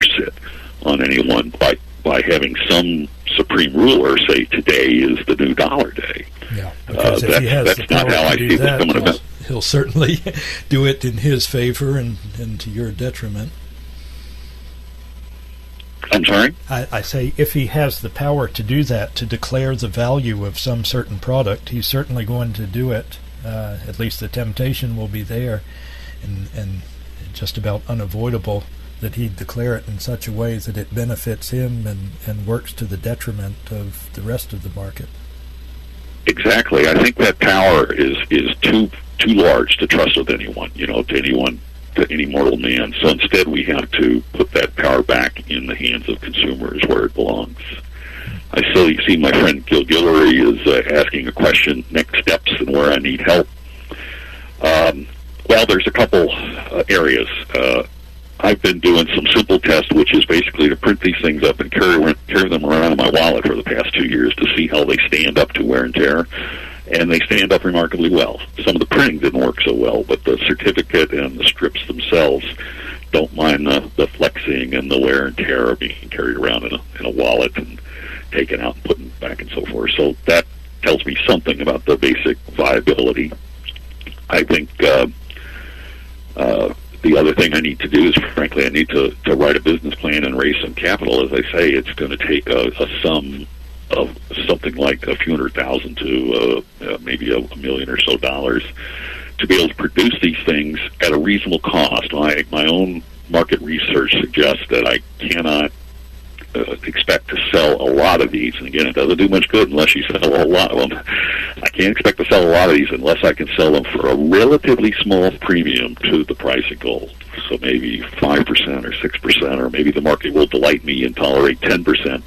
sit on anyone by having some supreme ruler say today is the new dollar day. Yeah, because if he has the power to do that, he'll certainly do it in his favor and to your detriment. I'm sorry? I say if he has the power to do that, to declare the value of some certain product, he's certainly going to do it. At least the temptation will be there, and just about unavoidable that he'd declare it in such a way that it benefits him and works to the detriment of the rest of the market. Exactly. I think that power is too large to trust with anyone, to any mortal man. So instead we have to put that power back in the hands of consumers where it belongs. I still see my friend Gil Guillory is asking a question, next steps and where I need help. Well, there's a couple areas. I've been doing some simple tests, which is basically to print these things up and carry them around in my wallet for the past 2 years to see how they stand up to wear and tear. And they stand up remarkably well. Some of the printing didn't work so well, but the certificate and the strips themselves don't mind the flexing and the wear and tear of being carried around in a wallet and taken out and put back and so forth. So that tells me something about the basic viability. I think the other thing I need to do is, frankly, I need to write a business plan and raise some capital. As I say, it's going to take a sum of something like a few $100,000 to maybe a million or so dollars to be able to produce these things at a reasonable cost. My own market research suggests that I cannot expect to sell a lot of these. And again, it doesn't do much good unless you sell a whole lot of them. I can't expect to sell a lot of these unless I can sell them for a relatively small premium to the price of gold. So maybe 5% or 6%, or maybe the market will delight me and tolerate 10%.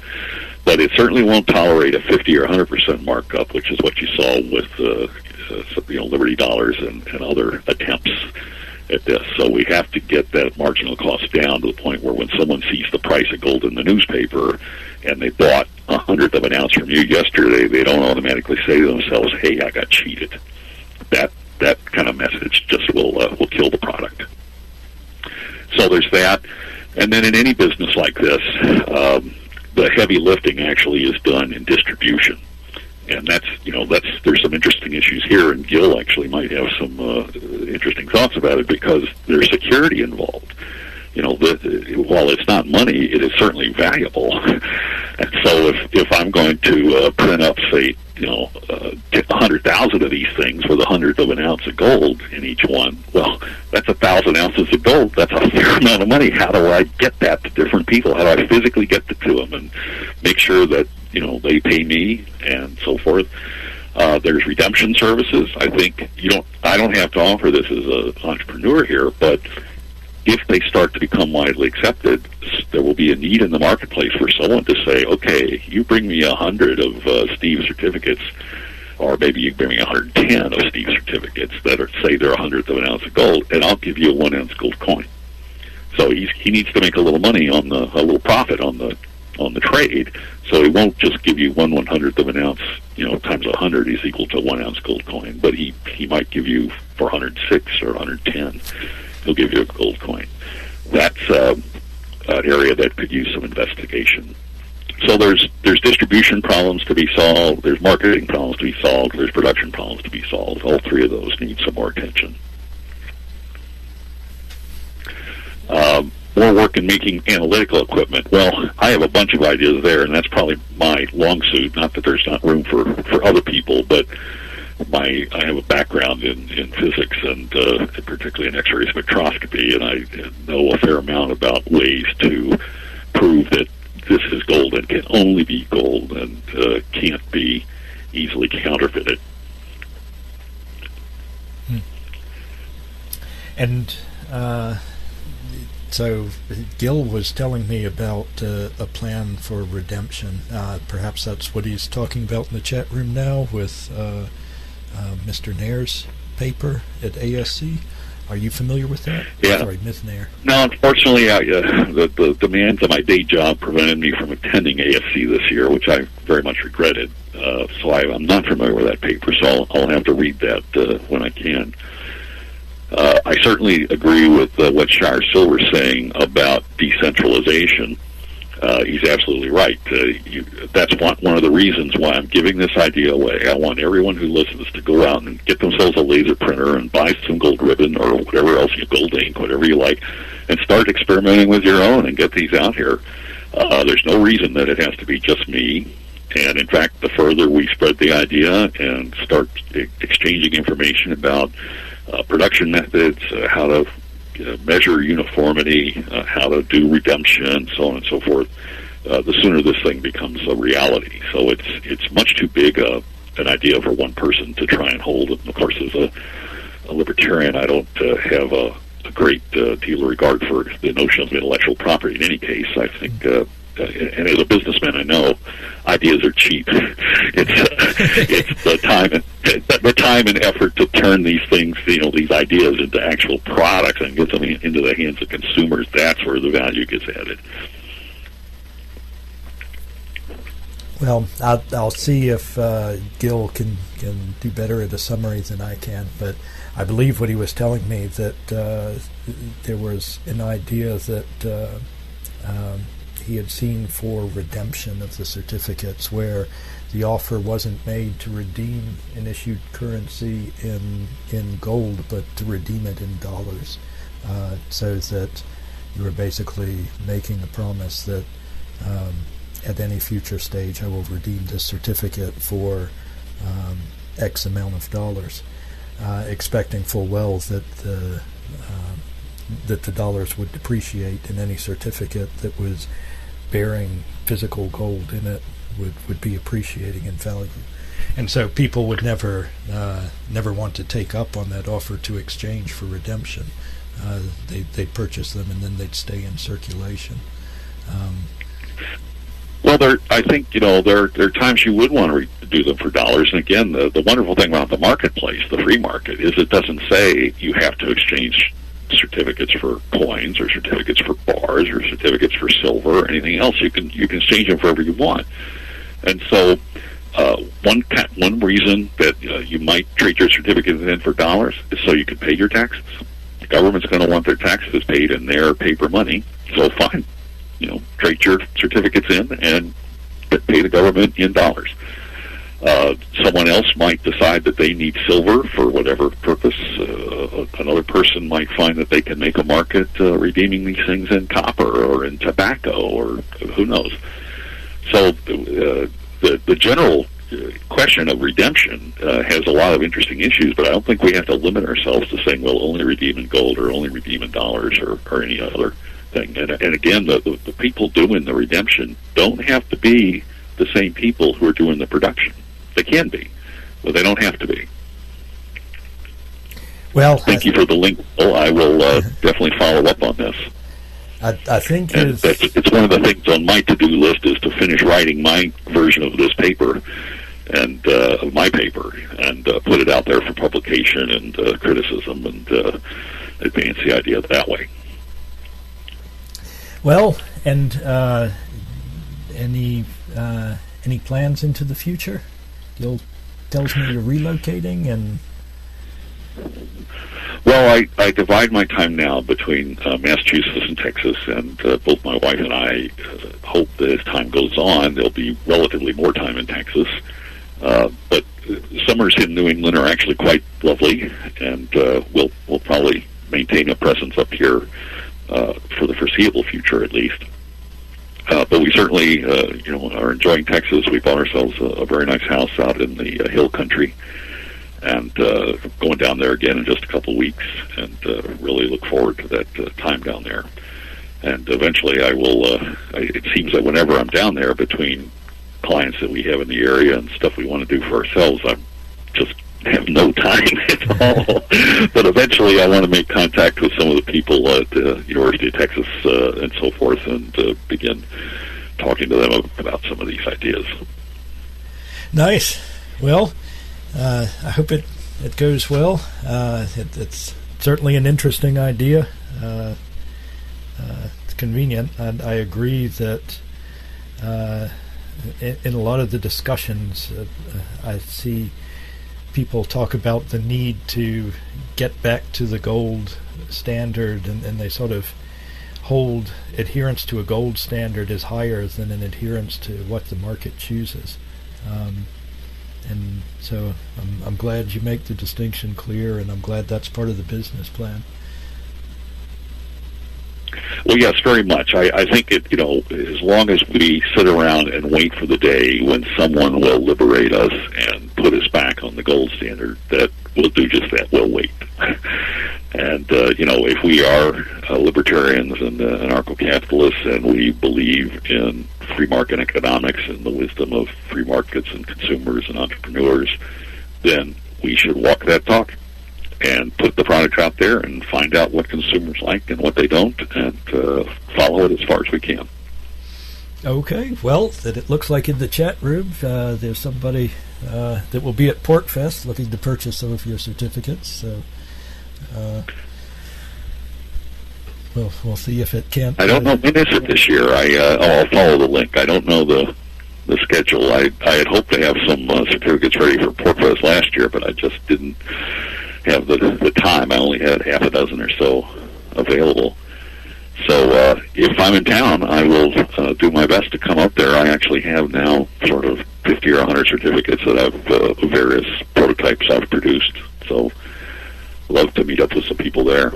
But it certainly won't tolerate a 50 or 100% markup, which is what you saw with Liberty Dollars and other attempts at this. So we have to get that marginal cost down to the point where when someone sees the price of gold in the newspaper and they bought 1/100 of an ounce from you yesterday, they don't automatically say to themselves, "Hey, I got cheated." That kind of message just will kill the product. So there's that. And then in any business like this, the heavy lifting actually is done in distribution. And there's some interesting issues here, and Gil actually might have some interesting thoughts about it because there's security involved. While it's not money, it is certainly valuable. And so if I'm going to print up, say, 100,000 of these things with 1/100 of an ounce of gold in each one, well, that's 1,000 ounces of gold. That's a fair amount of money. How do I get that to different people? How do I physically get it to them and make sure that they pay me and so forth? There's redemption services. I think I don't have to offer this as an entrepreneur here, but if they start to become widely accepted, there will be a need in the marketplace for someone to say, okay, you bring me 100 of Steve's certificates, or maybe you bring me 110 of Steve's certificates that say they're 1/100th of an ounce of gold, and I'll give you a 1 ounce gold coin. So he needs to make a little money a little profit on the trade. So he won't just give you 1/100th of an ounce, times 100 is equal to 1 ounce gold coin, but he might give you for 106 or 110. He'll give you a gold coin. That's an area that could use some investigation. So there's distribution problems to be solved, there's marketing problems to be solved, there's production problems to be solved. All three of those need some more attention. More work in making analytical equipment. Well, I have a bunch of ideas there, and that's probably my long suit. Not that there's not room for other people, but I have a background in physics and particularly in X-ray spectroscopy, and I know a fair amount about ways to prove that this is gold and can only be gold and can't be easily counterfeited. And so Gil was telling me about a plan for redemption. Perhaps that's what he's talking about in the chat room now with Mr. Nair's paper at ASC. Are you familiar with that? Yeah. Sorry, Ms. Nair. No, unfortunately, the demands of my day job prevented me from attending ASC this year, which I very much regretted. So I'm not familiar with that paper, so I'll have to read that when I can. I certainly agree with what Shire Silver's saying about decentralization. He's absolutely right. That's one of the reasons why I'm giving this idea away. I want everyone who listens to go out and get themselves a laser printer and buy some gold ribbon or whatever else, gold ink, whatever you like, and start experimenting with your own and get these out here. There's no reason that it has to be just me. And in fact, the further we spread the idea and start exchanging information about production methods, how to measure uniformity, how to do redemption, so on and so forth, the sooner this thing becomes a reality. So it's much too big an idea for one person to try and hold. And of course, as a libertarian, I don't have a great deal of regard for the notion of intellectual property. In any case, I think, and as a businessman, I know ideas are cheap. It's the time and effort to turn these things, these ideas into actual products and get them into the hands of consumers. That's where the value gets added. Well, I'll see if Gil can do better at a summary than I can, but I believe what he was telling me that there was an idea that he had seen for redemption of the certificates where the offer wasn't made to redeem an issued currency in gold, but to redeem it in dollars, so that you were basically making a promise that at any future stage I will redeem this certificate for X amount of dollars, expecting full well that the dollars would depreciate, and any certificate that was bearing physical gold in it would be appreciating in value. And so people would never want to take up on that offer to exchange for redemption. They'd purchase them and then they'd stay in circulation. Well, I think, there are times you would want to do them for dollars. And again, the wonderful thing about the marketplace, the free market, is it doesn't say you have to exchange certificates for coins or certificates for bars or certificates for silver or anything else. You can exchange them for whatever you want. And so one reason that you might trade your certificates in for dollars is so you can pay your taxes. The government's going to want their taxes paid in their paper money, so fine. Trade your certificates in and pay the government in dollars. Someone else might decide that they need silver for whatever purpose. Another person might find that they can make a market redeeming these things in copper or in tobacco or who knows. So the general question of redemption has a lot of interesting issues, but I don't think we have to limit ourselves to saying, well, only redeem in gold or only redeem in dollars or any other thing. And again, the people doing the redemption don't have to be the same people who are doing the production. They can be, but they don't have to be. Well, thank you for the link. I will definitely follow up on this. I think it's one of the things on my to-do list is to finish writing my version of this paper and of my paper and put it out there for publication and criticism and advance the idea that way. Well, and any plans into the future? Gil tells me you're relocating, and well, I divide my time now between Massachusetts and Texas, and both my wife and I hope that as time goes on, there'll be relatively more time in Texas. But summers in New England are actually quite lovely, and we'll probably maintain a presence up here for the foreseeable future, at least. But we certainly, are enjoying Texas. We bought ourselves a very nice house out in the hill country, and going down there again in just a couple of weeks, and really look forward to that time down there. And eventually, I will. It seems that whenever I'm down there, between clients that we have in the area and stuff we want to do for ourselves, I'm just have no time at all. But eventually I want to make contact with some of the people at the University of Texas and so forth, and begin talking to them about some of these ideas. Nice. Well, I hope it goes well. It's certainly an interesting idea. It's convenient, and I agree that in a lot of the discussions I see people talk about the need to get back to the gold standard, and they sort of hold adherence to a gold standard as higher than an adherence to what the market chooses. And so I'm glad you make the distinction clear, and I'm glad that's part of the business plan. Well, yes, very much. I think as long as we sit around and wait for the day when someone will liberate us and put us back on the gold standard, that we'll do just that. We'll wait. And, if we are libertarians and anarcho-capitalists, and we believe in free market economics and the wisdom of free markets and consumers and entrepreneurs, then we should walk that talk and put the product out there and find out what consumers like and what they don't, and follow it as far as we can. Okay, well, that it looks like in the chat room there's somebody that will be at PortFest looking to purchase some of your certificates. So we'll see if it can. I don't know when is it this year. I'll follow the link. I don't know the schedule. I had hoped to have some certificates ready for PortFest last year, but I just didn't have the time. I only had half a dozen or so available. So if I'm in town, I will do my best to come up there. I actually have now sort of 50 or 100 certificates that I've various prototypes I've produced. So love to meet up with some people there.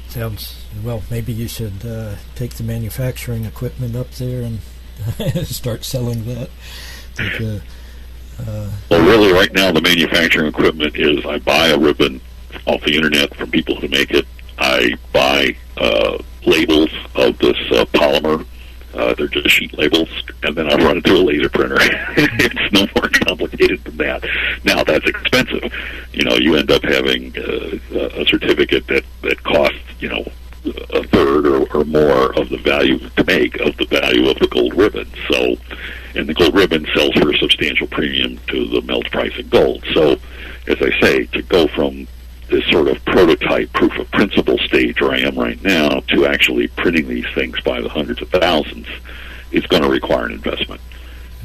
Sounds well. Maybe you should take the manufacturing equipment up there and start selling that. Well, really, right now the manufacturing equipment is I buy a ribbon off the internet from people who make it. I buy labels of this polymer. They're just sheet labels, and then I run it through a laser printer. It's no more complicated than that. Now, that's expensive. You end up having a certificate that costs, a third or more of the value to make of the value of the gold ribbon. So, and the gold ribbon sells for a substantial premium to the melt price of gold. So, as I say, to go from this sort of prototype proof of principle stage where I am right now to actually printing these things by the hundreds of thousands is going to require an investment.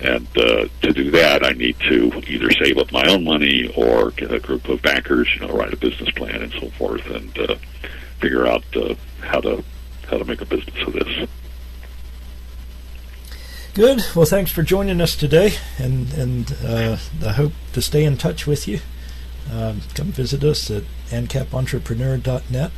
And to do that, I need to either save up my own money or get a group of bankers, write a business plan and so forth, and figure out how to make a business of this. Good. Well, thanks for joining us today, and I hope to stay in touch with you. Come visit us at AnCapEntrepreneur.net.